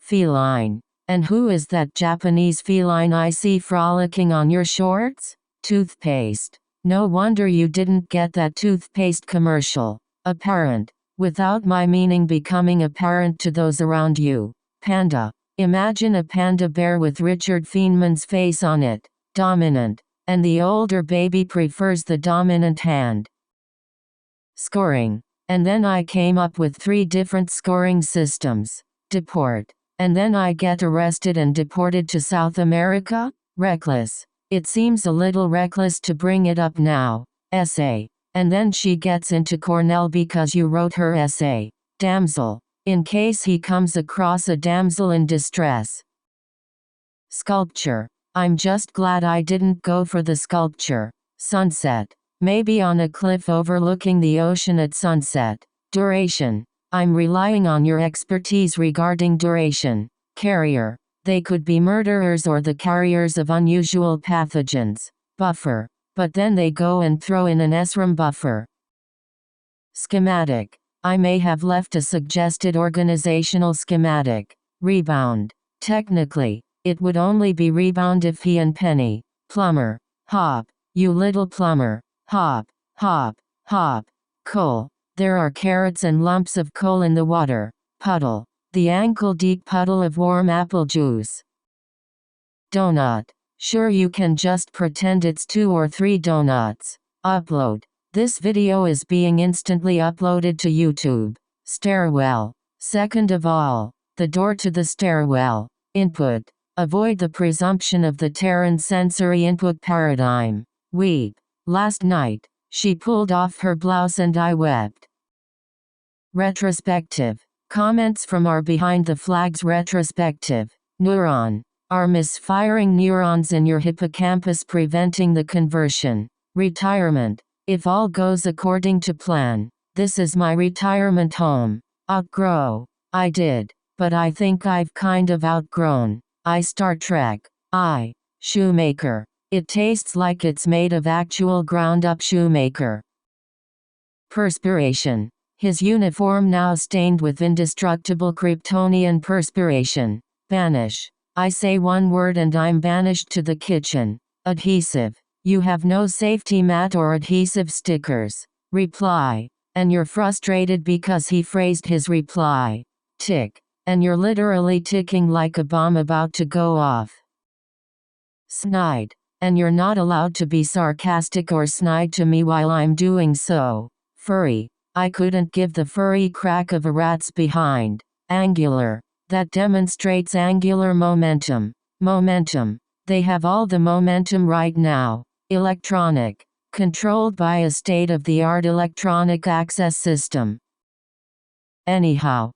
Feline. And who is that Japanese feline I see frolicking on your shorts? Toothpaste. No wonder you didn't get that toothpaste commercial. Apparent. Without my meaning becoming apparent to those around you. Panda. Imagine a panda bear with Richard Feynman's face on it. Dominant. And the older baby prefers the dominant hand. Scoring. And then I came up with 3 different scoring systems. Deport. And then I get arrested and deported to South America? Reckless. It seems a little reckless to bring it up now. Essay. And then she gets into Cornell because you wrote her essay. Damsel. In case he comes across a damsel in distress. Sculpture. I'm just glad I didn't go for the sculpture. Sunset. Maybe on a cliff overlooking the ocean at sunset. Duration. I'm relying on your expertise regarding duration. Carrier. They could be murderers or the carriers of unusual pathogens. Buffer. But then they go and throw in an SRAM buffer. Schematic. I may have left a suggested organizational schematic. Rebound. Technically, it would only be rebound if he and Penny. Plumber. Hop. You little plumber. Hop. Hop. Hop. Coal. There are carrots and lumps of coal in the water. Puddle. The ankle-deep puddle of warm apple juice. Donut. Sure, you can just pretend it's 2 or 3 donuts. Upload. This video is being instantly uploaded to YouTube. Stairwell. Second of all, the door to the stairwell. Input. Avoid the presumption of the Terran sensory input paradigm. Weep. Last night, she pulled off her blouse and I wept. Retrospective. Comments from our Behind the Flags retrospective. Neuron. Are misfiring neurons in your hippocampus preventing the conversion? Retirement. If all goes according to plan, this is my retirement home. Outgrow. I did, but I think I've kind of outgrown. Star Trek. Shoemaker. It tastes like it's made of actual ground-up shoemaker. Perspiration. His uniform now stained with indestructible Kryptonian perspiration. Banish. I say one word and I'm banished to the kitchen. Adhesive. You have no safety mat or adhesive stickers. Reply. And you're frustrated because he phrased his reply. Tick. And you're literally ticking like a bomb about to go off. Snide. And you're not allowed to be sarcastic or snide to me while I'm doing so. Furry. I couldn't give the furry crack of a rat's behind. Angular. That demonstrates angular momentum. Momentum. They have all the momentum right now. Electronic. Controlled by a state-of-the-art electronic access system. Anyhow.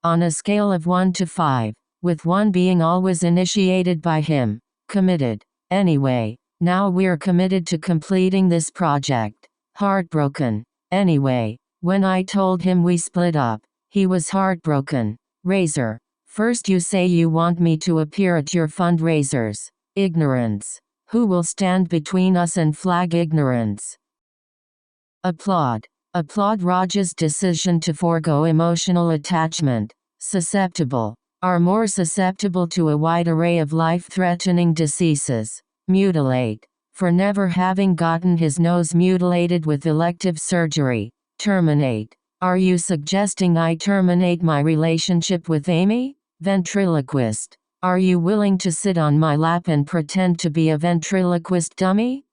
On a scale of 1 to 5, with 1 being always initiated by him. Committed. Anyway, now we're committed to completing this project. Heartbroken. Anyway, when I told him we split up, he was heartbroken. Razor. First you say you want me to appear at your fundraisers. Ignorance. Who will stand between us and flag ignorance? Applaud. Applaud Raj's decision to forego emotional attachment. Susceptible. Are more susceptible to a wide array of life-threatening diseases. Mutilate. For never having gotten his nose mutilated with elective surgery. Terminate. Are you suggesting I terminate my relationship with Amy? Ventriloquist. Are you willing to sit on my lap and pretend to be a ventriloquist dummy?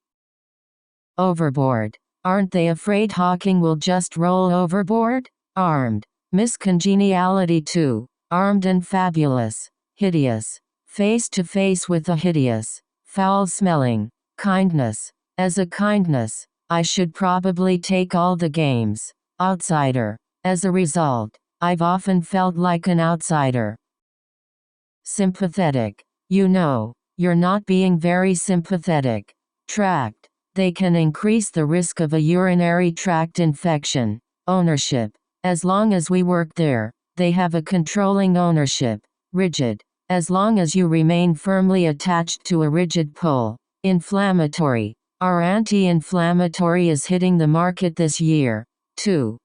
Overboard. Aren't they afraid Hawking will just roll overboard? Armed. Miss Congeniality 2. Armed and fabulous. Hideous. Face to face with a hideous. Foul-smelling. Kindness. As a kindness, I should probably take all the games. Outsider. As a result, I've often felt like an outsider. Sympathetic. You know, you're not being very sympathetic. Tract. They can increase the risk of a urinary tract infection. Ownership. As long as we work there, they have a controlling ownership. Rigid. As long as you remain firmly attached to a rigid pole. Inflammatory. Our anti-inflammatory is hitting the market this year. 2.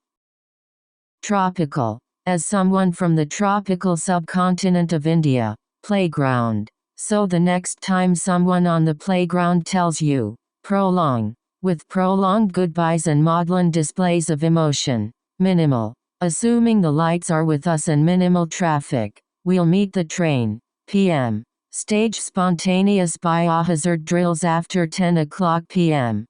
Tropical. as someone from the tropical subcontinent of India, playground. So the next time someone on the playground tells you, prolong, with prolonged goodbyes and maudlin displays of emotion, minimal, assuming the lights are with us and minimal traffic, we'll meet the train, p.m. Stage spontaneous biohazard drills after 10 o'clock p.m.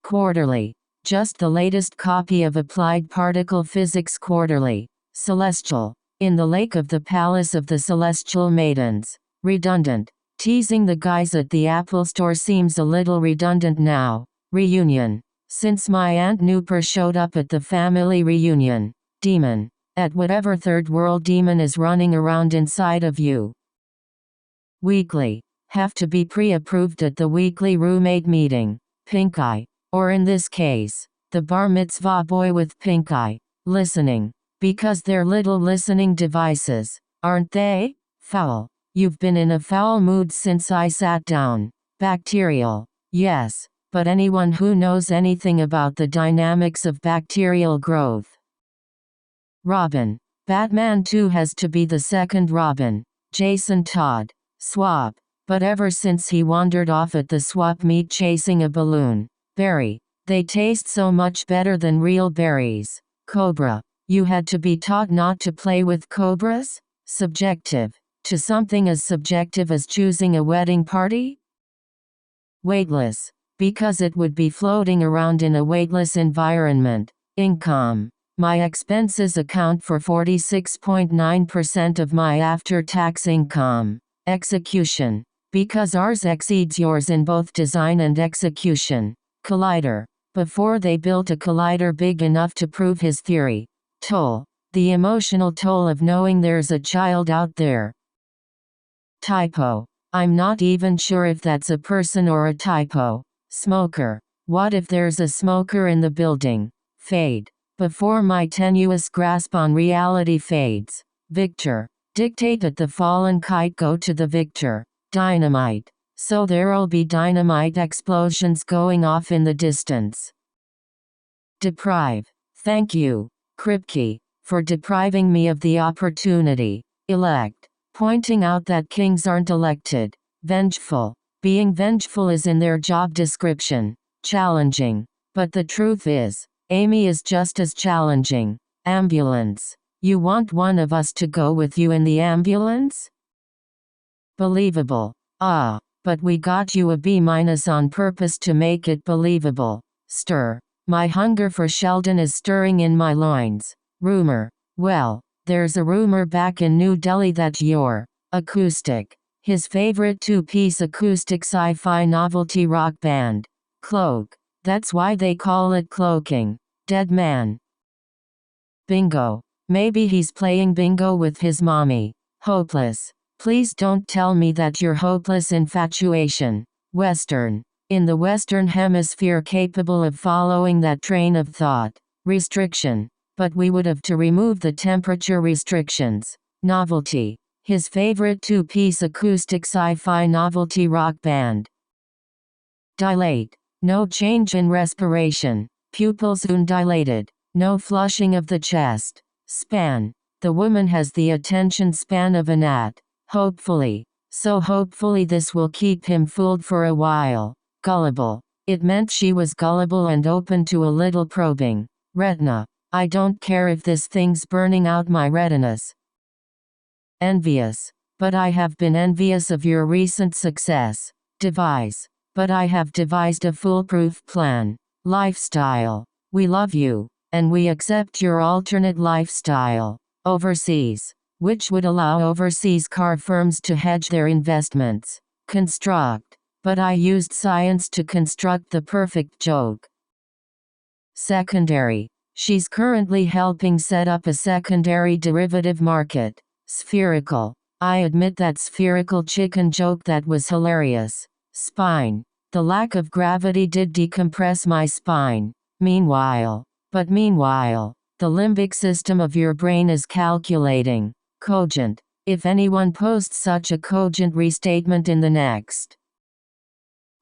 Quarterly. Just the latest copy of Applied Particle Physics Quarterly. Celestial. In the lake of the palace of the celestial maidens. Redundant. Teasing the guys at the Apple store seems a little redundant now. Reunion. Since my Aunt Nooper showed up at the family reunion. Demon. At whatever third world demon is running around inside of you. Weekly. Have to be pre-approved at the weekly roommate meeting. Pink eye. Or in this case, the bar mitzvah boy with pink eye. Listening. Because they're little listening devices, aren't they? Foul. You've been in a foul mood since I sat down. Bacterial. Yes, but anyone who knows anything about the dynamics of bacterial growth. Robin. Batman 2 has to be the second Robin. Jason Todd. Swap. But ever since he wandered off at the swap meet chasing a balloon. Berry. They taste so much better than real berries. Cobra. You had to be taught not to play with cobras? Subjective. To something as subjective as choosing a wedding party? Weightless. Because it would be floating around in a weightless environment. Income. My expenses account for 46.9% of my after-tax income. Execution. Because ours exceeds yours in both design and execution. Collider. Before they built a collider big enough to prove his theory. Toll. The emotional toll of knowing there's a child out there. Typo. I'm not even sure if that's a person or a typo. Smoker. What if there's a smoker in the building? Fade. Before my tenuous grasp on reality fades. Victor. Dictate at the fallen kite, go to the victor. Dynamite. So there'll be dynamite explosions going off in the distance. Deprive. Thank you, Kripke, for depriving me of the opportunity. Elect. Pointing out that kings aren't elected. Vengeful. Being vengeful is in their job description. Challenging. But the truth is, Amy is just as challenging. Ambulance. You want one of us to go with you in the ambulance? Believable. Ah. But we got you a B- on purpose to make it believable. Stir. My hunger for Sheldon is stirring in my loins. Rumor. Well, there's a rumor back in New Delhi that you're Acoustic. His favorite two-piece acoustic sci-fi novelty rock band. Cloak. That's why they call it cloaking. Dead man. Bingo. Maybe he's playing bingo with his mommy. Hopeless. Please don't tell me that you're hopeless infatuation. Western. In the Western Hemisphere capable of following that train of thought. Restriction. But we would have to remove the temperature restrictions. Novelty. His favorite two-piece acoustic sci-fi novelty rock band. Dilate. No change in respiration. Pupils undilated. No flushing of the chest. Span. The woman has the attention span of a gnat. Hopefully. So hopefully this will keep him fooled for a while. Gullible. It meant she was gullible and open to a little probing. Retina. I don't care if this thing's burning out my retinas. Envious. But I have been envious of your recent success. Devise. But I have devised a foolproof plan. Lifestyle. We love you. And we accept your alternate lifestyle. Overseas. Which would allow overseas car firms to hedge their investments. Construct. But I used science to construct the perfect joke. Secondary. She's currently helping set up a secondary derivative market. Spherical. I admit that spherical chicken joke that was hilarious. Spine. The lack of gravity did decompress my spine. Meanwhile. The limbic system of your brain is calculating. Cogent. If anyone posts such a cogent restatement in the next.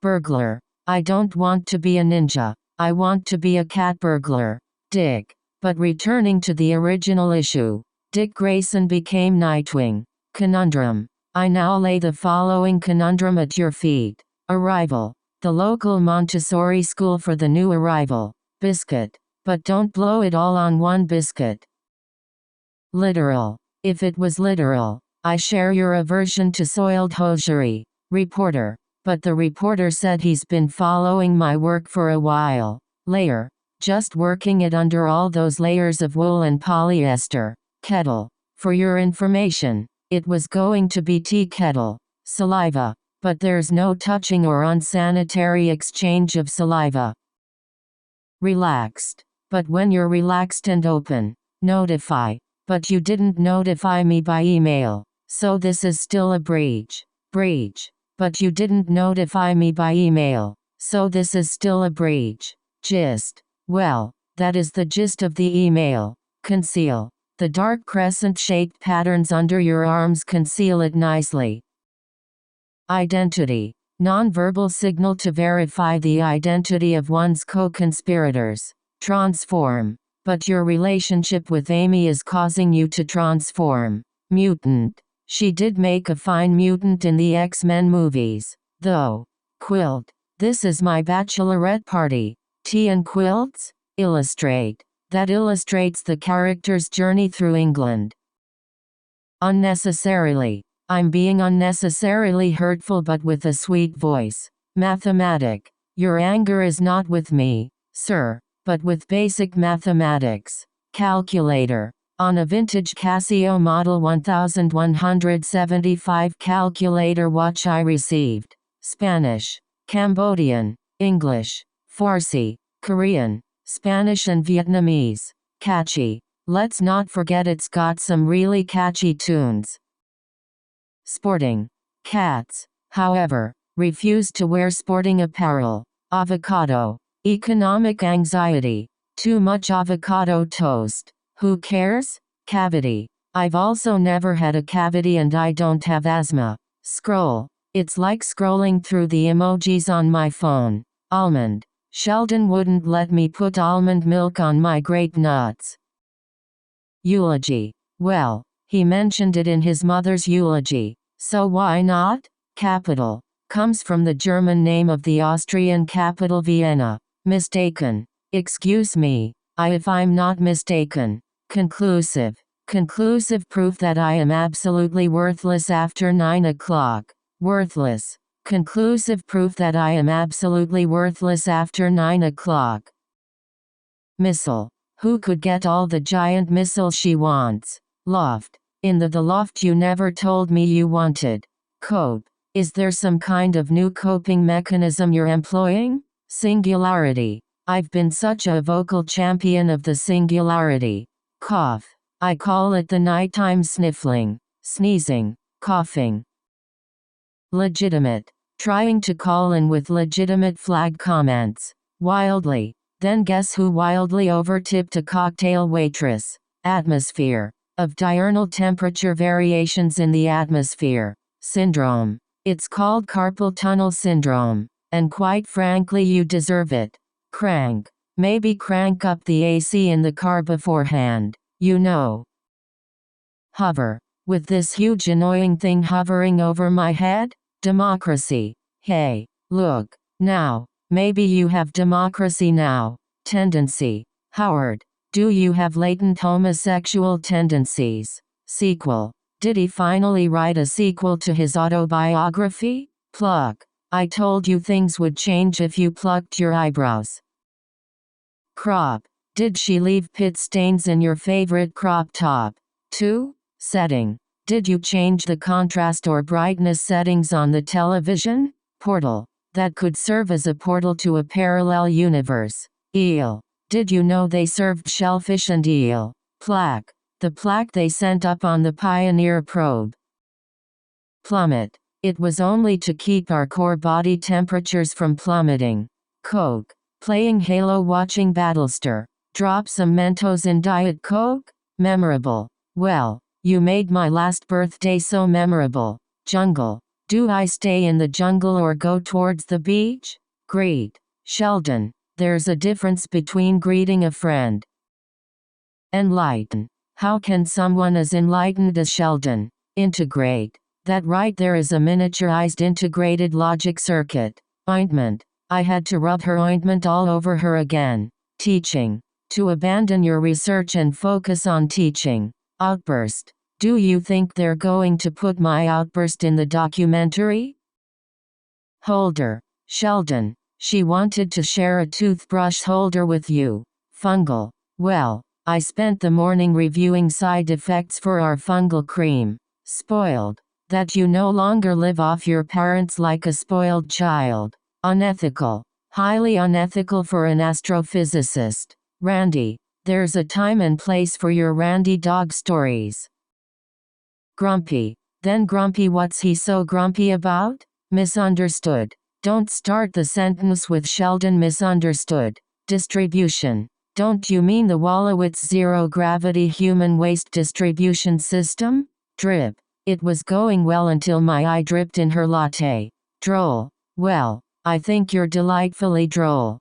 Burglar. I don't want to be a ninja. I want to be a cat burglar. Dick. But returning to the original issue, Dick Grayson became Nightwing. Conundrum. I now lay the following conundrum at your feet. Arrival. The local Montessori school for the new arrival. Biscuit. But don't blow it all on one biscuit. Literal. If it was literal, I share your aversion to soiled hosiery. Reporter. But the reporter said he's been following my work for a while. Layer. Just working it under all those layers of wool and polyester. Kettle. For your information, it was going to be tea kettle. Saliva. But there's no touching or unsanitary exchange of saliva. Relaxed. But when you're relaxed and open, notify. But you didn't notify me by email, so this is still a breach. Breach. But you didn't notify me by email, so this is still a breach. Gist. Well, that is the gist of the email. Conceal. The dark crescent-shaped patterns under your arms conceal it nicely. Identity. Nonverbal signal to verify the identity of one's co-conspirators. Transform. But your relationship with Amy is causing you to transform. Mutant. She did make a fine mutant in the X-Men movies, though. Quilt. This is my bachelorette party. Tea and quilts? Illustrate. That illustrates the character's journey through England. Unnecessarily. I'm being unnecessarily hurtful but with a sweet voice. Mathematic. Your anger is not with me, sir, but with basic mathematics. Calculator. On a vintage Casio Model 1175 calculator watch I received. Spanish, Cambodian, English, Farsi, Korean, Spanish and Vietnamese. Catchy. Let's not forget it's got some really catchy tunes. Sporting. Cats, however, refuse to wear sporting apparel. Avocado. Economic anxiety. Too much avocado toast. Who cares? Cavity. I've also never had a cavity and I don't have asthma. Scroll. It's like scrolling through the emojis on my phone. Almond. Sheldon wouldn't let me put almond milk on my grape nuts. Eulogy. Well, he mentioned it in his mother's eulogy, so why not? Capital. Comes from the German name of the Austrian capital Vienna. Mistaken. Excuse me, if I'm not mistaken. Conclusive. Conclusive proof that I am absolutely worthless after 9 o'clock. Worthless. Conclusive proof that I am absolutely worthless after 9 o'clock. Missile. Who could get all the giant missiles she wants? Loft. In the loft you never told me you wanted. Cope. Is there some kind of new coping mechanism you're employing? Singularity. I've been such a vocal champion of the singularity. Cough. I call it the nighttime sniffling, sneezing, coughing. Legitimate. Trying to call in with legitimate flag comments. Wildly. Then guess who wildly overtipped a cocktail waitress? Atmosphere. Of diurnal temperature variations in the atmosphere. Syndrome. It's called carpal tunnel syndrome. And quite frankly you deserve it. Crank. Maybe crank up the AC in the car beforehand. You know. Hover. With this huge annoying thing hovering over my head? Democracy. Hey, look. Now. Maybe you have democracy now. Tendency. Howard. Do you have latent homosexual tendencies? Sequel. Did he finally write a sequel to his autobiography? Pluck. I told you things would change if you plucked your eyebrows. Crop. Did she leave pit stains in your favorite crop top? 2. Setting. Did you change the contrast or brightness settings on the television? Portal. That could serve as a portal to a parallel universe. Eel. Did you know they served shellfish and eel? Plaque. The plaque they sent up on the Pioneer probe. Plummet. It was only to keep our core body temperatures from plummeting. Coke. Playing Halo watching Battlestar. Drop some Mentos in Diet Coke? Memorable. Well, you made my last birthday so memorable. Jungle. Do I stay in the jungle or go towards the beach? Greet. Sheldon. There's a difference between greeting a friend Enlighten. How can someone as enlightened as Sheldon integrate? That right there is a miniaturized integrated logic circuit. Ointment. I had to rub her ointment all over her again. Teaching. To abandon your research and focus on teaching. Outburst. Do you think they're going to put my outburst in the documentary? Holder. Sheldon. She wanted to share a toothbrush holder with you. Fungal. Well, I spent the morning reviewing side effects for our fungal cream. Spoiled. That you no longer live off your parents like a spoiled child. Unethical. Highly unethical for an astrophysicist. Randy. There's a time and place for your Randy dog stories. Grumpy. Then grumpy, what's he so grumpy about? Misunderstood. Don't start the sentence with Sheldon misunderstood. Distribution. Don't you mean the Wolowitz zero-gravity human waste distribution system? Drip. It was going well until my eye dripped in her latte. Droll. Well, I think you're delightfully droll.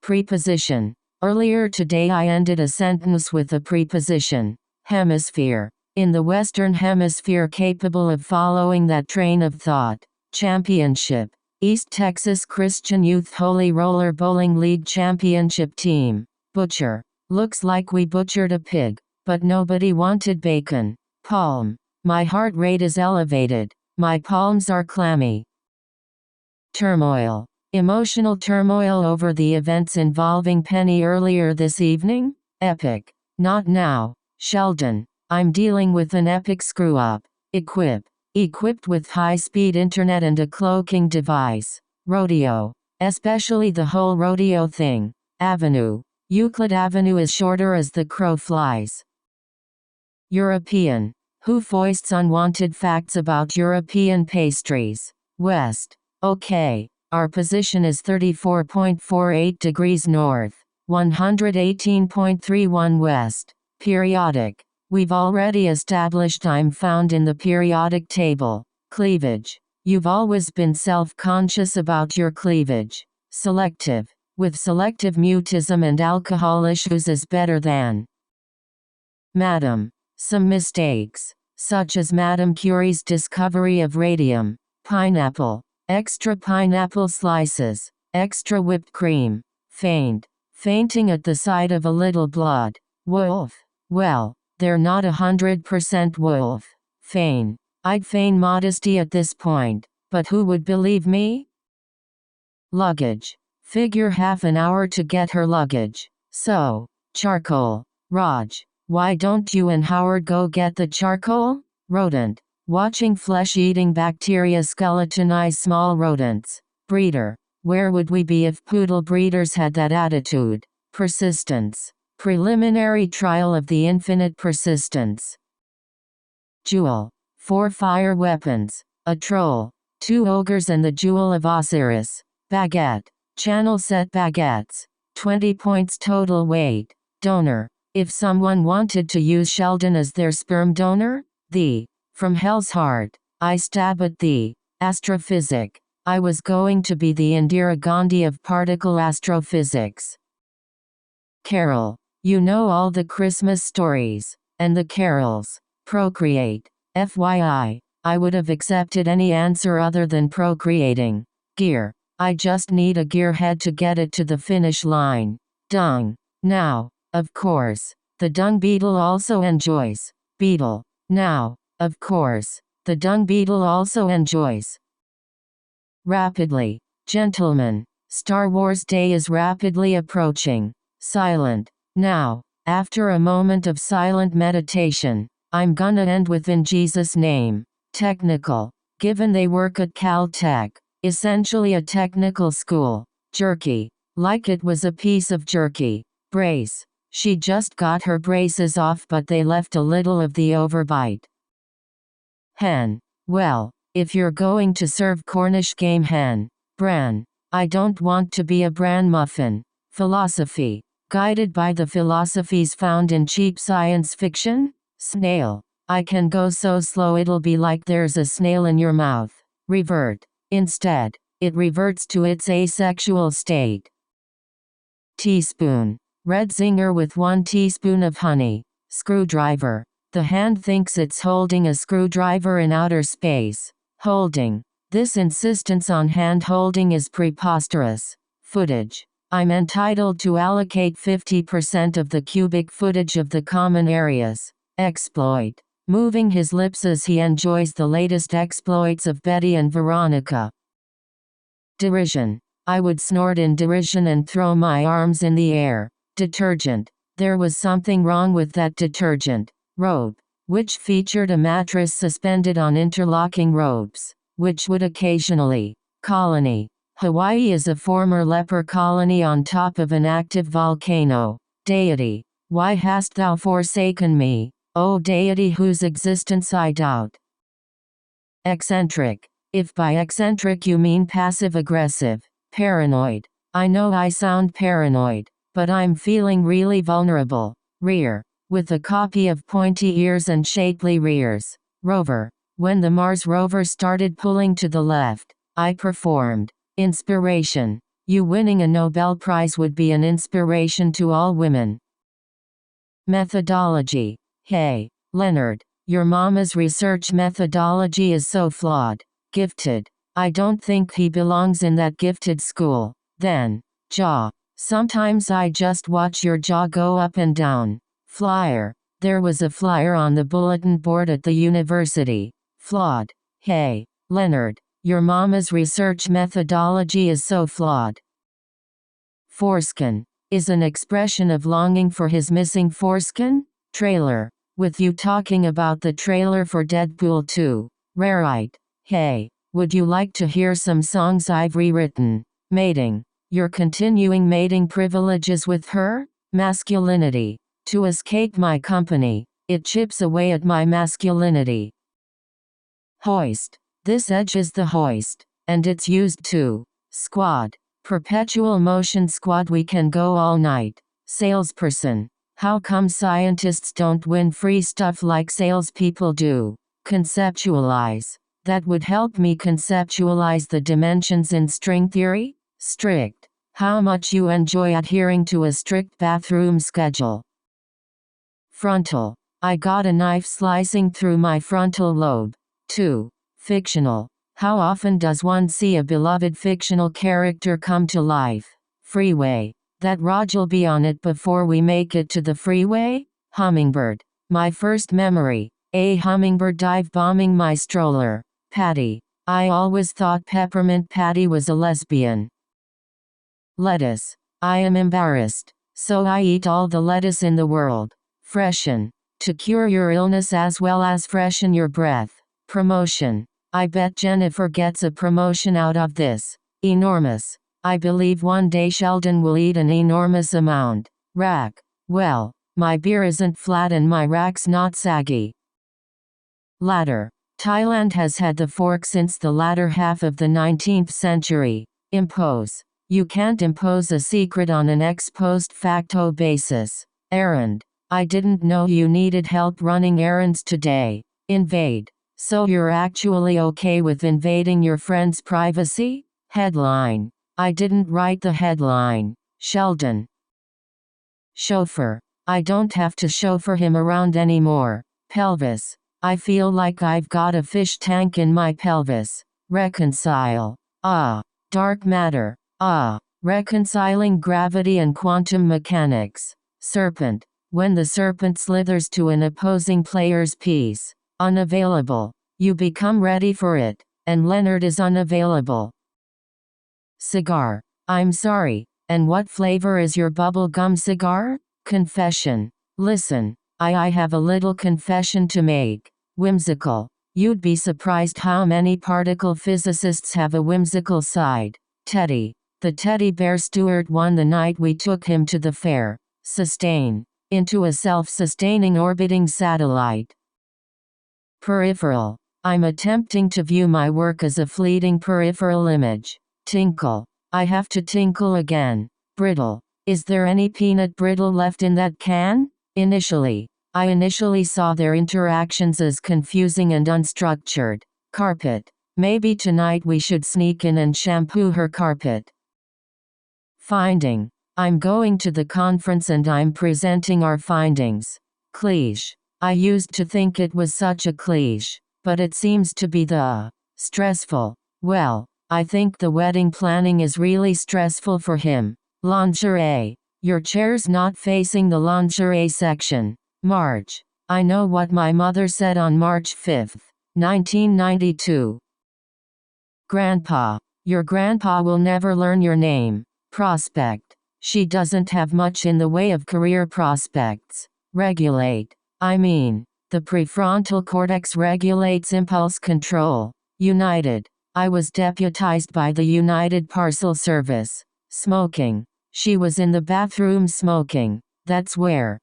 Preposition. Earlier today I ended a sentence with a preposition. Hemisphere. In the Western Hemisphere capable of following that train of thought. Championship. East Texas Christian Youth Holy Roller Bowling League Championship Team. Butcher. Looks like we butchered a pig, but nobody wanted bacon. Palm. My heart rate is elevated. My palms are clammy. Turmoil. Emotional turmoil over the events involving Penny earlier this evening? Epic. Not now, Sheldon. I'm dealing with an epic screw-up. Equipped with high-speed internet and a cloaking device. Rodeo. Especially the whole rodeo thing. Avenue. Euclid Avenue is shorter as the crow flies. European. Who foists unwanted facts about European pastries? West. Okay. Our position is 34.48 degrees north. 118.31 west. Periodic. We've already established I'm found in the periodic table. Cleavage. You've always been self-conscious about your cleavage. Selective. With selective mutism and alcohol issues is better than. Madam. Some mistakes, such as Madame Curie's discovery of radium. Pineapple. Extra pineapple slices. Extra whipped cream. Faint. Fainting at the sight of a little blood. Wolf. Well, they're not 100% wolf. Feign. I'd feign modesty at this point, but who would believe me? Luggage. Figure half an hour to get her luggage. So, charcoal. Raj. Why don't you and Howard go get the charcoal? Rodent. Watching flesh-eating bacteria skeletonize small rodents. Breeder. Where would we be if poodle breeders had that attitude? Persistence. Preliminary trial of the infinite persistence. Jewel. 4 fire weapons. A troll. 2 ogres and the jewel of Osiris. Baguette. Channel set baguettes. 20 points total weight. Donor. If someone wanted to use Sheldon as their sperm donor, from Hell's Heart, I stab at thee. Astrophysic. I was going to be the Indira Gandhi of particle astrophysics. Carol. You know all the Christmas stories. And the carols. Procreate. FYI, I would have accepted any answer other than procreating. Gear. I just need a gearhead to get it to the finish line. Dung. Now. Of course, the dung beetle also enjoys. Beetle. Now, of course, the dung beetle also enjoys. Rapidly. Gentlemen, Star Wars Day is rapidly approaching. Silent. Now, after a moment of silent meditation, I'm gonna end with in Jesus' name. Technical. Given they work at Caltech, essentially a technical school. Jerky. Like it was a piece of jerky. Brace. She just got her braces off but they left a little of the overbite. Hen. Well, if you're going to serve Cornish game hen. Bran. I don't want to be a bran muffin. Philosophy. Guided by the philosophies found in cheap science fiction. Snail. I can go so slow it'll be like there's a snail in your mouth. Revert. Instead, it reverts to its asexual state. Teaspoon. Red zinger with 1 teaspoon of honey. Screwdriver. The hand thinks it's holding a screwdriver in outer space. Holding. This insistence on hand holding is preposterous. Footage. I'm entitled to allocate 50% of the cubic footage of the common areas. Exploit. Moving his lips as he enjoys the latest exploits of Betty and Veronica. Derision. I would snort in derision and throw my arms in the air. Detergent. There was something wrong with that detergent. Robe. Which featured a mattress suspended on interlocking ropes, which would occasionally. Colony. Hawaii is a former leper colony on top of an active volcano. Deity. Why hast thou forsaken me, O deity whose existence I doubt? Eccentric. If by eccentric you mean passive-aggressive. Paranoid. I know I sound paranoid, but I'm feeling really vulnerable. Rear. With a copy of pointy ears and shapely rears. Rover. When the Mars rover started pulling to the left, I performed. Inspiration. You winning a Nobel Prize would be an inspiration to all women. Methodology. Hey, Leonard, your mama's research methodology is so flawed. Gifted. I don't think he belongs in that gifted school. Then, jaw. Sometimes I just watch your jaw go up and down. Flyer. There was a flyer on the bulletin board at the university. Flawed. Hey, Leonard, your mama's research methodology is so flawed. Foreskin. Is an expression of longing for his missing foreskin? Trailer. With you talking about the trailer for Deadpool 2. Rarite. Hey, would you like to hear some songs I've rewritten? Mating. You're continuing mating privileges with her? Masculinity. To escape my company, it chips away at my masculinity. Hoist. This edge is the hoist, and it's used to. Squad. Perpetual motion squad. We can go all night. Salesperson. How come scientists don't win free stuff like salespeople do? Conceptualize. That would help me conceptualize the dimensions in string theory. Strict. How much you enjoy adhering to a strict bathroom schedule. Frontal. I got a knife slicing through my frontal lobe. 2. Fictional. How often does one see a beloved fictional character come to life? Freeway. That Raj'll be on it before we make it to the freeway? Hummingbird. My first memory. A hummingbird dive bombing my stroller. Patty. I always thought Peppermint Patty was a lesbian. Lettuce. I am embarrassed, so I eat all the lettuce in the world. Freshen. To cure your illness as well as freshen your breath. Promotion. I bet Jennifer gets a promotion out of this. Enormous. I believe one day Sheldon will eat an enormous amount. Rack. Well, my beer isn't flat and my rack's not saggy. Ladder. Thailand has had the fork since the latter half of the 19th century. Impose. You can't impose a secret on an ex post facto basis. Errand. I didn't know you needed help running errands today. Invade. So you're actually okay with invading your friend's privacy? Headline. I didn't write the headline. Sheldon. Chauffeur. I don't have to chauffeur him around anymore. Pelvis. I feel like I've got a fish tank in my pelvis. Reconcile. Ah. Dark matter. Ah. Reconciling gravity and quantum mechanics. Serpent. When the serpent slithers to an opposing player's piece. Unavailable. You become ready for it, and Leonard is unavailable. Cigar. I'm sorry, and what flavor is your bubble gum cigar? Confession. Listen, I have a little confession to make. Whimsical. You'd be surprised how many particle physicists have a whimsical side. Teddy. The teddy bear Stuart won the night we took him to the fair. Sustain. Into a self-sustaining orbiting satellite. Peripheral. I'm attempting to view my work as a fleeting peripheral image. Tinkle. I have to tinkle again. Brittle. Is there any peanut brittle left in that can? Initially. I initially saw their interactions as confusing and unstructured. Carpet. Maybe tonight we should sneak in and shampoo her carpet. Finding. I'm going to the conference and I'm presenting our findings. Cliche. I used to think it was such a cliche, but it seems to be stressful. Well, I think the wedding planning is really stressful for him. Lingerie. Your chair's not facing the lingerie section. March. I know what my mother said on March 5, 1992. Grandpa. Your grandpa will never learn your name. Prospect. She doesn't have much in the way of career prospects. Regulate. I mean, the prefrontal cortex regulates impulse control. United. I was deputized by the United Parcel Service. Smoking. She was in the bathroom smoking. That's where.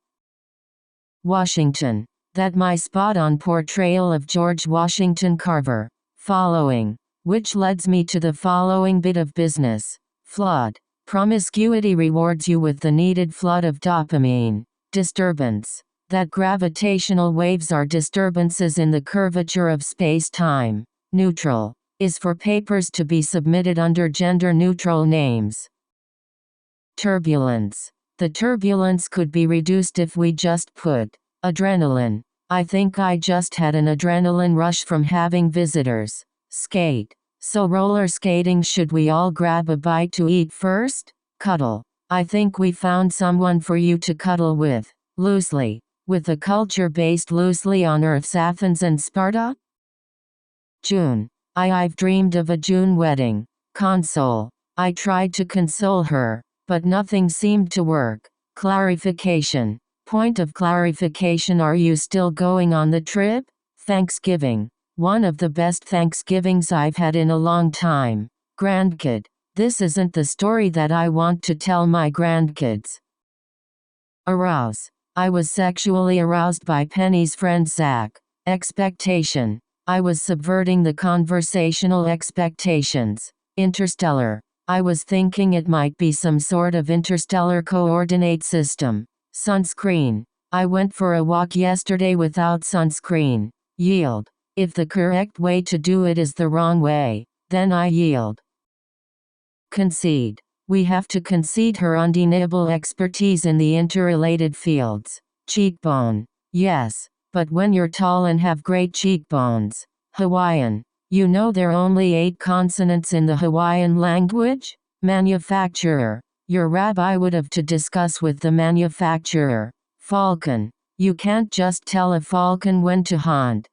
Washington. That my spot-on portrayal of George Washington Carver. Following. Which leads me to the following bit of business. Flood. Promiscuity rewards you with the needed flood of dopamine. Disturbance. That gravitational waves are disturbances in the curvature of space-time. Neutral. Is for papers to be submitted under gender-neutral names. Turbulence. The turbulence could be reduced if we just put adrenaline. I think I just had an adrenaline rush from having visitors. Skate. So roller skating, should we all grab a bite to eat first? Cuddle. I think we found someone for you to cuddle with. Loosely. With a culture based loosely on Earth's Athens and Sparta? June. I've dreamed of a June wedding. Console. I tried to console her, but nothing seemed to work. Clarification. Point of clarification: are you still going on the trip? Thanksgiving. One of the best Thanksgivings I've had in a long time. Grandkid. This isn't the story that I want to tell my grandkids. Arouse. I was sexually aroused by Penny's friend Zach. Expectation. I was subverting the conversational expectations. Interstellar. I was thinking it might be some sort of interstellar coordinate system. Sunscreen. I went for a walk yesterday without sunscreen. Yield. If the correct way to do it is the wrong way, then I yield. Concede. We have to concede her undeniable expertise in the interrelated fields. Cheekbone. Yes, but when you're tall and have great cheekbones. Hawaiian. You know there are only 8 consonants in the Hawaiian language? Manufacturer. Your rabbi would have to discuss with the manufacturer. Falcon. You can't just tell a falcon when to hunt.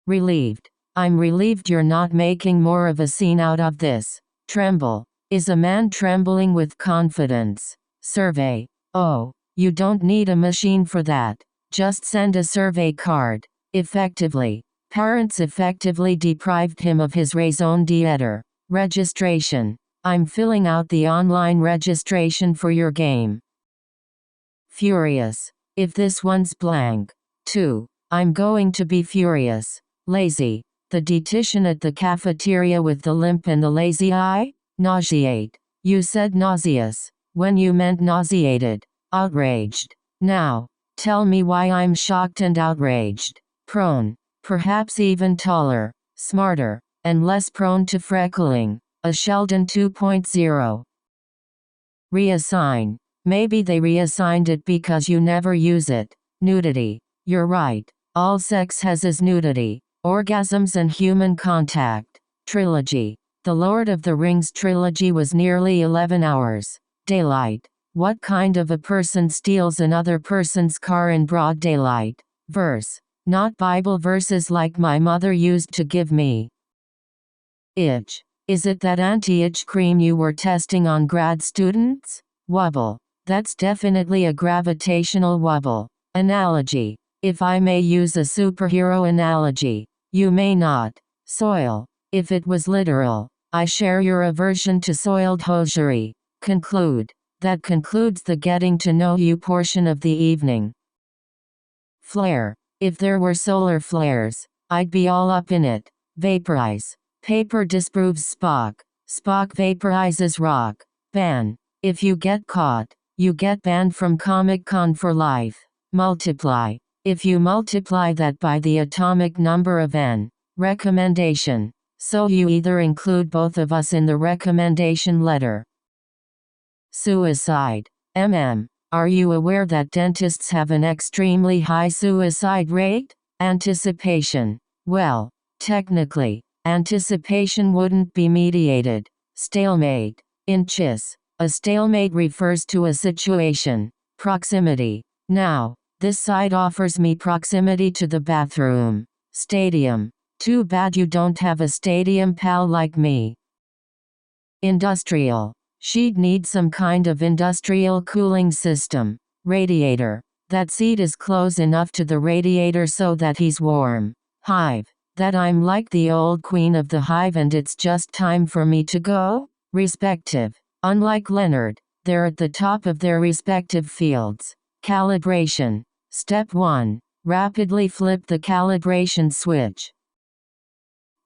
Relieved. I'm relieved you're not making more of a scene out of this. Tremble. Is a man trembling with confidence? Survey. Oh, you don't need a machine for that. Just send a survey card. Effectively. Parents effectively deprived him of his raison d'être. Registration. I'm filling out the online registration for your game. Furious. If this one's blank. 2. I'm going to be furious. Lazy. The dietitian at the cafeteria with the limp and the lazy eye? Nauseate. You said nauseous, when you meant nauseated. Outraged. Now, tell me why I'm shocked and outraged. Prone. Perhaps even taller, smarter, and less prone to freckling. A Sheldon 2.0. Reassign. Maybe they reassigned it because you never use it. Nudity. You're right. All sex has is nudity. Orgasms and human contact. Trilogy. The Lord of the Rings trilogy was nearly 11 hours. Daylight. What kind of a person steals another person's car in broad daylight? Verse. Not Bible verses like my mother used to give me. Itch. Is it that anti-itch cream you were testing on grad students? Wobble. That's definitely a gravitational wobble. Analogy. If I may use a superhero analogy. You may not. Soil. If it was literal. I share your aversion to soiled hosiery. Conclude. That concludes the getting to know you portion of the evening. Flare. If there were solar flares, I'd be all up in it. Vaporize. Paper disproves Spock. Spock vaporizes rock. Ban. If you get caught, you get banned from Comic-Con for life. Multiply. If you multiply that by the atomic number of n. Recommendation. So you either include both of us in the recommendation letter. Suicide. Are you aware that dentists have an extremely high suicide rate? Anticipation. Well, technically, anticipation wouldn't be mediated. Stalemate. In CHIS, a stalemate refers to a situation. Proximity. Now, this side offers me proximity to the bathroom. Stadium. Too bad you don't have a stadium pal like me. Industrial. She'd need some kind of industrial cooling system. Radiator. That seat is close enough to the radiator so that he's warm. Hive. That I'm like the old queen of the hive and it's just time for me to go? Respective. Unlike Leonard, they're at the top of their respective fields. Calibration. Step 1. Rapidly flip the calibration switch.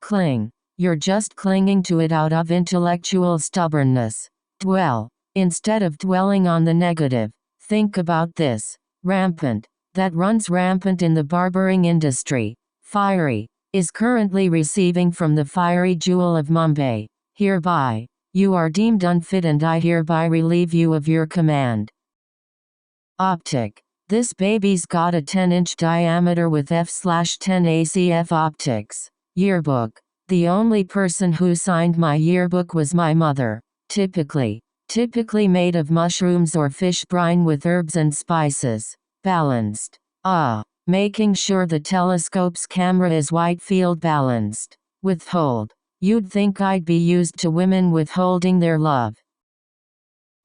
Cling. You're just clinging to it out of intellectual stubbornness. Dwell. Instead of dwelling on the negative, think about this. Rampant. That runs rampant in the barbering industry. Fiery. Is currently receiving from the fiery jewel of Mumbai. Hereby, you are deemed unfit and I hereby relieve you of your command. Optic. This baby's got a 10-inch diameter with f/10 ACF optics. Yearbook. The only person who signed my yearbook was my mother. Typically made of mushrooms or fish brine with herbs and spices. Balanced. Making sure the telescope's camera is wide field balanced. Withhold. You'd think I'd be used to women withholding their love.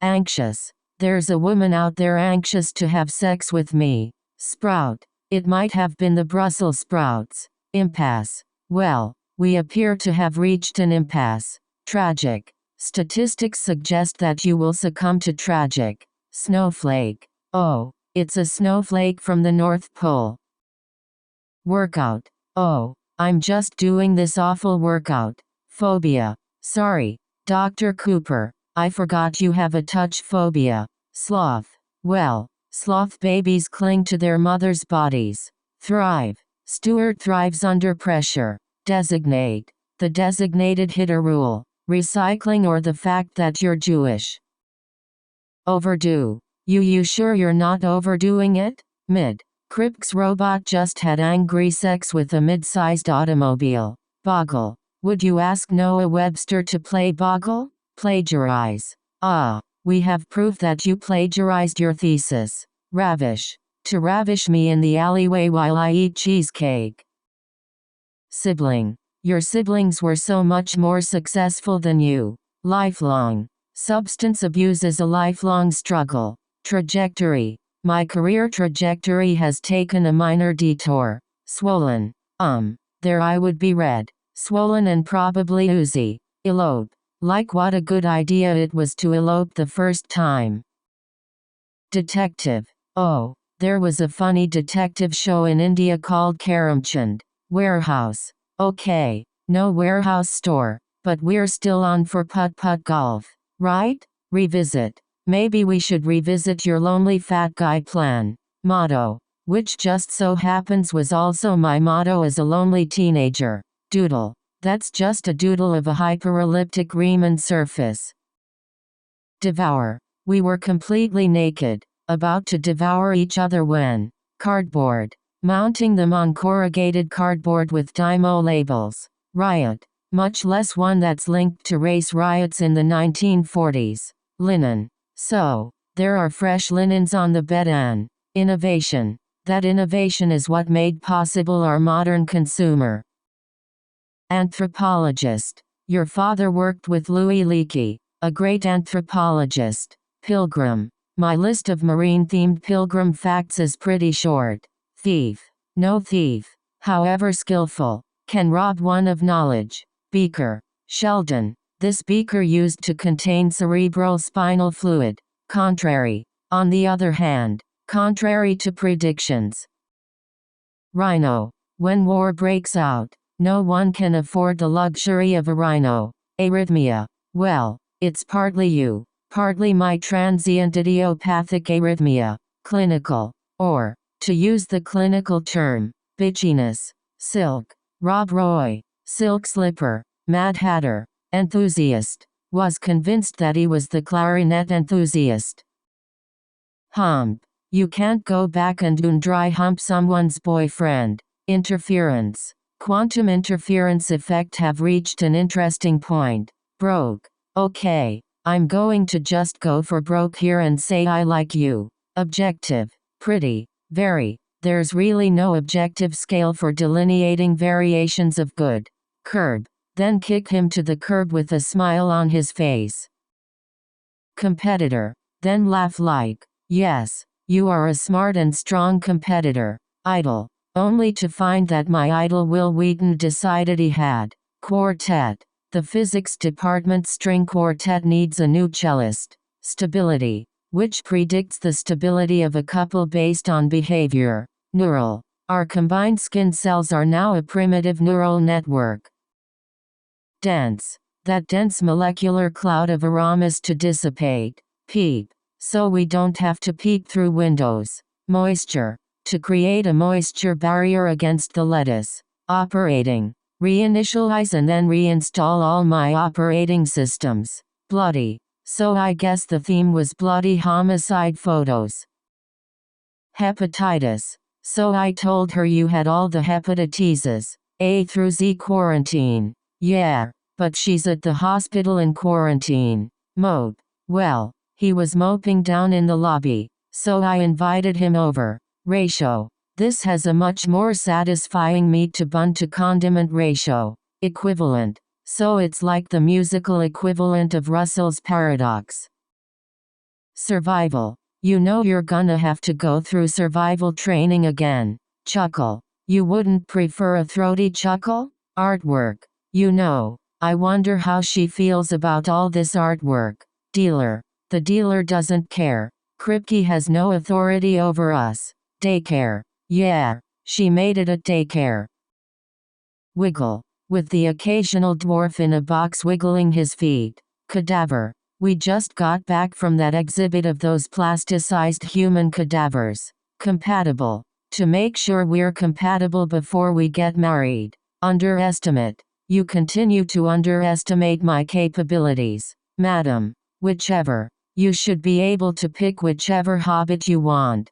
Anxious. There's a woman out there anxious to have sex with me. Sprout. It might have been the Brussels sprouts. Impasse. Well, we appear to have reached an impasse. Tragic. Statistics suggest that you will succumb to tragic. Snowflake. Oh, it's a snowflake from the North Pole. Workout. Oh, I'm just doing this awful workout. Phobia. Sorry, Dr. Cooper, I forgot you have a touch phobia. Sloth. Well, sloth babies cling to their mothers' bodies. Thrive. Stuart thrives under pressure. Designate. The designated hitter rule. Recycling or the fact that you're Jewish. Overdue. You sure you're not overdoing it? Mid. Kripke's robot just had angry sex with a mid-sized automobile. Boggle. Would you ask Noah Webster to play Boggle? Plagiarize. We have proof that you plagiarized your thesis. Ravish. To ravish me in the alleyway while I eat cheesecake. Sibling. Your siblings were so much more successful than you. Lifelong. Substance abuse is a lifelong struggle. Trajectory. My career trajectory has taken a minor detour. Swollen. There I would be red. Swollen and probably oozy. Elope. Like what a good idea it was to elope the first time. Detective. Oh, there was a funny detective show in India called Karamchand. Warehouse. Okay, no warehouse store, but we're still on for putt-putt golf, right? Revisit. Maybe we should revisit your lonely fat guy plan. Motto. Which just so happens was also my motto as a lonely teenager. Doodle. That's just a doodle of a hyperelliptic Riemann surface. Devour. We were completely naked, about to devour each other when. Cardboard. Mounting them on corrugated cardboard with Dymo labels. Riot. Much less one that's linked to race riots in the 1940s. Linen. So, there are fresh linens on the bed and innovation. That innovation is what made possible our modern consumer. Anthropologist. Your father worked with Louis Leakey, a great anthropologist. Pilgrim. My list of marine-themed pilgrim facts is pretty short. Thief. No thief, however skillful, can rob one of knowledge. Beaker. Sheldon. This beaker used to contain cerebral spinal fluid. Contrary. On the other hand, contrary to predictions. Rhino. When war breaks out, no one can afford the luxury of a rhino. Arrhythmia. Well, it's partly you, partly my transient idiopathic arrhythmia. Clinical. Or, to use the clinical term, bitchiness. Silk. Rob Roy. Silk slipper. Mad Hatter. Enthusiast. Was convinced that he was the clarinet enthusiast. Hump. You can't go back and dry hump someone's boyfriend. Interference. Quantum interference effect have reached an interesting point. Broke. Okay, I'm going to just go for broke here and say I like you. Objective. Pretty. Very. There's really no objective scale for delineating variations of good. Curb. Then kick him to the curb with a smile on his face. Competitor. Then laugh like, yes, you are a smart and strong competitor. Idol. Only to find that my idol Will Wheaton decided he had. Quartet. The physics department string quartet needs a new cellist. Stability. Which predicts the stability of a couple based on behavior. Neural. Our combined skin cells are now a primitive neural network. Dense. That dense molecular cloud of Aramis to dissipate. Peep. So we don't have to peek through windows. Moisture. To create a moisture barrier against the lettuce. Operating. Reinitialize and then reinstall all my operating systems. Bloody. So I guess the theme was bloody homicide photos. Hepatitis. So I told her you had all the hepatitis. A through Z quarantine. Yeah, but she's at the hospital in quarantine. Mope. Well, he was moping down in the lobby, so I invited him over. Ratio. This has a much more satisfying meat to bun to condiment ratio. Equivalent. So it's like the musical equivalent of Russell's paradox. Survival. You know you're gonna have to go through survival training again. Chuckle. You wouldn't prefer a throaty chuckle? Artwork. You know, I wonder how she feels about all this artwork. Dealer. The dealer doesn't care. Kripke has no authority over us. Daycare. Yeah, she made it at daycare. Wiggle. With the occasional dwarf in a box wiggling his feet. Cadaver. We just got back from that exhibit of those plasticized human cadavers. Compatible. To make sure we're compatible before we get married. Underestimate. You continue to underestimate my capabilities. Madam. Whichever. You should be able to pick whichever hobbit you want.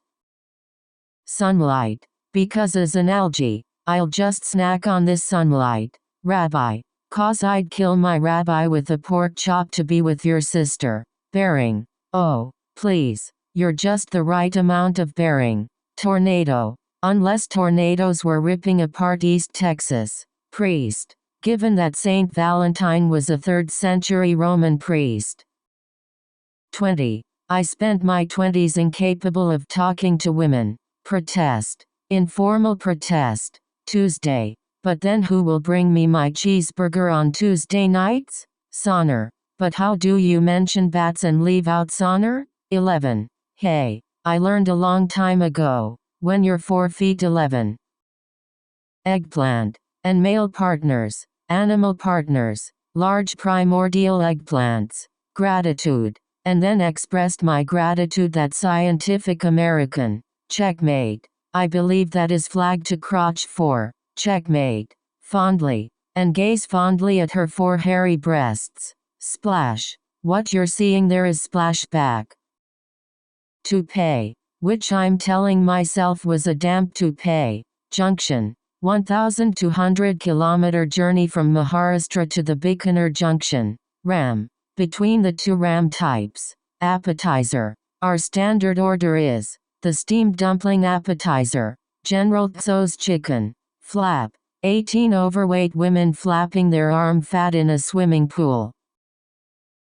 Sunlight. Because as an algae, I'll just snack on this sunlight. Rabbi. 'Cause I'd kill my rabbi with a pork chop to be with your sister. Bearing. Oh, please. You're just the right amount of bearing. Tornado. Unless tornadoes were ripping apart East Texas. Priest. Given that Saint Valentine was a 3rd century Roman priest. 20. I spent my 20s incapable of talking to women. Protest. Informal protest. Tuesday. But then who will bring me my cheeseburger on Tuesday nights? Sonner. But how do you mention bats and leave out Sonner? 11. Hey, I learned a long time ago. When you're 4 feet 11. Eggplant. And male partners. Animal partners. Large primordial eggplants. Gratitude. And then expressed my gratitude that Scientific American. Checkmate. I believe that is flag to crotch for. Checkmate. Fondly. And gaze fondly at her 4 hairy breasts. Splash. What you're seeing there is splashback. Toupee. Which I'm telling myself was a damp toupee. Junction. 1,200 kilometer journey from Maharashtra to the Bikaner Junction. Ram. Between the 2 ram types. Appetizer. Our standard order is the steamed dumpling appetizer. General Tso's chicken. Flap. 18 overweight women flapping their arm fat in a swimming pool.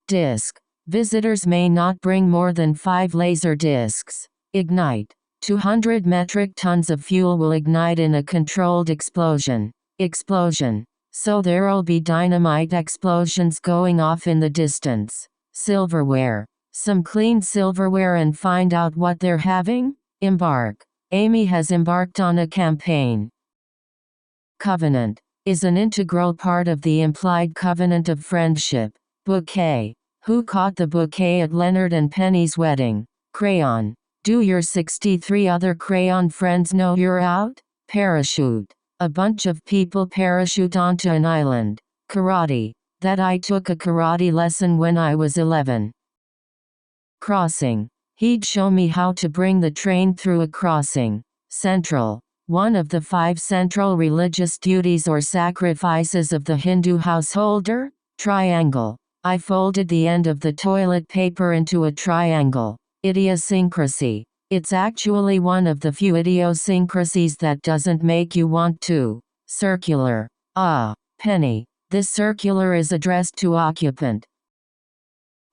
Disc. Visitors may not bring more than 5 laser discs. Ignite. 200 metric tons of fuel will ignite in a controlled explosion. Explosion. So there'll be dynamite explosions going off in the distance. Silverware. Some clean silverware and find out what they're having? Embark. Amy has embarked on a campaign. Covenant. Is an integral part of the implied covenant of friendship. Bouquet. Who caught the bouquet at Leonard and Penny's wedding? Crayon. Do your 63 other crayon friends know you're out? Parachute. A bunch of people parachute onto an island. Karate. That I took a karate lesson when I was 11. Crossing. He'd show me how to bring the train through a crossing. Central. One of the 5 central religious duties or sacrifices of the Hindu householder. Triangle. I folded the end of the toilet paper into a triangle. Idiosyncrasy. It's actually one of the few idiosyncrasies that doesn't make you want to. Circular. Penny. This circular is addressed to occupant.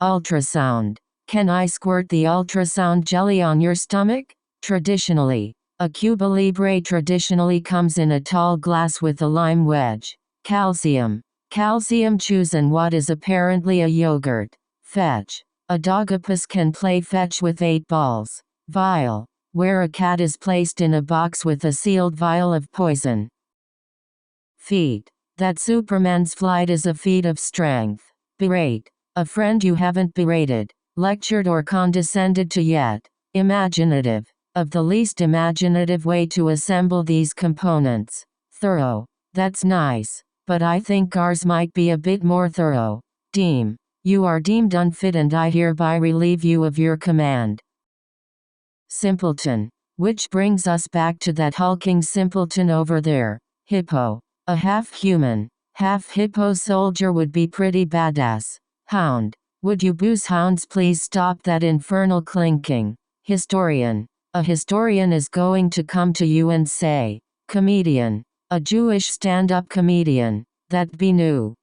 Ultrasound. Can I squirt the ultrasound jelly on your stomach? Traditionally. A Cuba Libre traditionally comes in a tall glass with a lime wedge. Calcium. Calcium chews in what is apparently a yogurt. Fetch. A dogopus can play fetch with 8 balls. Vial. Where a cat is placed in a box with a sealed vial of poison. Feat. That Superman's flight is a feat of strength. Berate. A friend you haven't berated, lectured or condescended to yet. Imaginative. Of the least imaginative way to assemble these components. Thorough. That's nice, but I think ours might be a bit more thorough. Deem. You are deemed unfit and I hereby relieve you of your command. Simpleton. Which brings us back to that hulking simpleton over there. Hippo. A half-human, half-hippo soldier would be pretty badass. Hound. Would you booze hounds please stop that infernal clinking. Historian. A historian is going to come to you and say, comedian. A Jewish stand-up comedian. That'd be new.